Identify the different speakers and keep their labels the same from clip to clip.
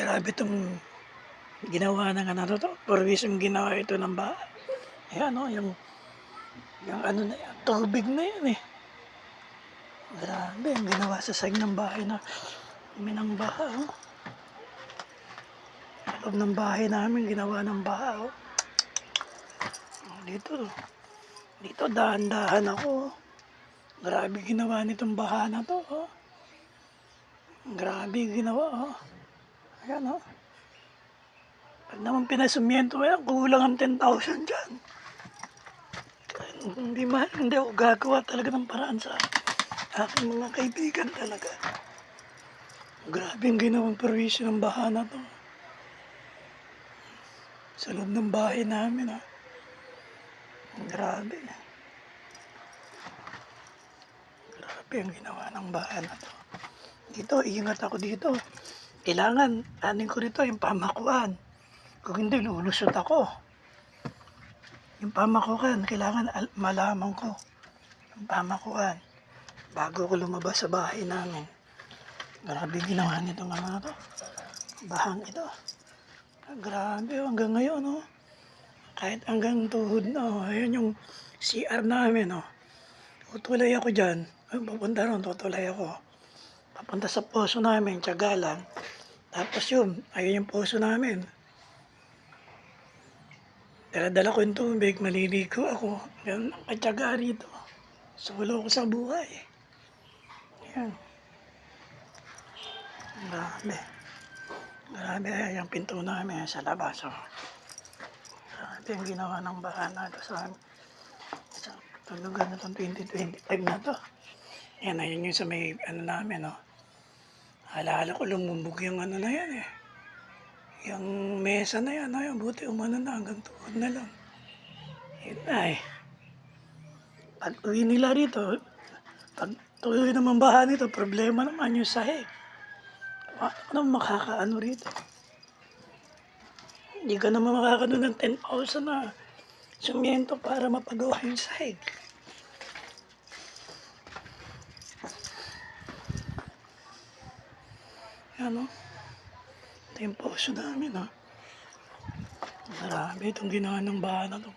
Speaker 1: Grabe itong ginawa ng ano to, perwisyong ginawa ito ng ayan o, yung ano na yan, tubig na yan eh. Grabe, ang ginawa sa side ng bahay na ng baha oh. Sa loob ng bahay namin, ginawa ng baha oh. Dito dahan-dahan ako. Grabe ginawa nitong baha na to oh. Grabe ginawa oh. Ayan oh. Pag naman pinasumiento yan, kulang ang 10,000 dyan. Hindi ako gagawa talaga ng paraan sa aking mga kaibigan talaga. Grabe ang ginawang perwisyo ng baha na to. Sa loob ng bahay namin ha. Grabe. Grabe ang ginawa ng baha na to. Dito, ingat ako dito. Kailangan, anin ko rito yung pamakuan. Kung hindi, lulusot ako. Yung pamakuan, kailangan malaman ko. Yung pamakuan. Bago ko lumabas sa bahay namin. Grabe ginawa nito mga to. Bahang ito. Grabe hanggang ngayon oh. Kahit hanggang tuhod na oh. Ayun yung CR namin oh. Tutulay ako dyan. Papunta ron, tutulay ako. Papunta sa poso namin, tiyaga lang. Tapos yun, ayun yung poso namin. Dala-dala ko yung tubig, maliligo ako. Yan, nakatyaga rito. Sulo ko sa buhay. Yan. Grabe. Grabe, yung pinto namin sa labas. Oh. Grabe yung ginawa ng bahana ito sa tulugan na itong 2025 na to. Yan, ayun yung sa may ano namin. Oh. Alaala ko lumubog yung ano na yan eh. Yung mesa na yan, ayun, buti umano na hanggang tuhod na lang. Yun na eh. Pag uwi nila rito, pag tuloy naman baha nito, problema naman yung sahig. Ano makakaano rito? Hindi ka naman makakano ng 10,000 na sumiento para mapagawa yung sahig. Ano? Ito yung poso namin ha. Marami itong ginawa ng baha na ito.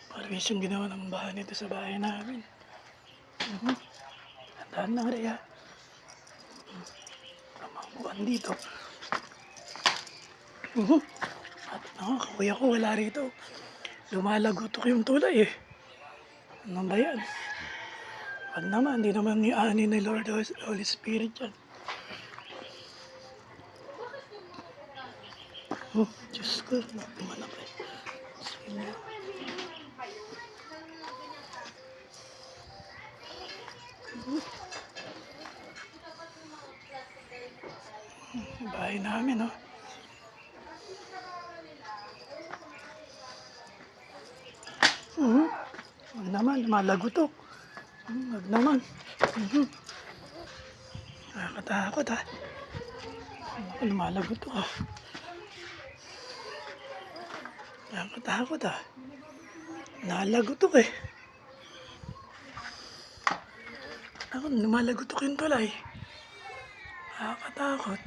Speaker 1: Parwis yung ginawa ng baha nito sa bahay namin. Tandaan lang rin ha. Kamakuan dito. At kuya ko wala rito. Lumalagotok yung tulay eh. Ano ba yan? Wag naman, hindi naman ni ani ni Lord Holy Spirit yan. Diyos ko, malaki. Sige. Bahay namin, oh. Wag naman, malagotok. Wag naman. Nakakatakot, ha. Lumalagotok, ha. Nakakatakot ah. Nalagotok eh. Ako, lumalagotok yung tulay. Nakakatakot.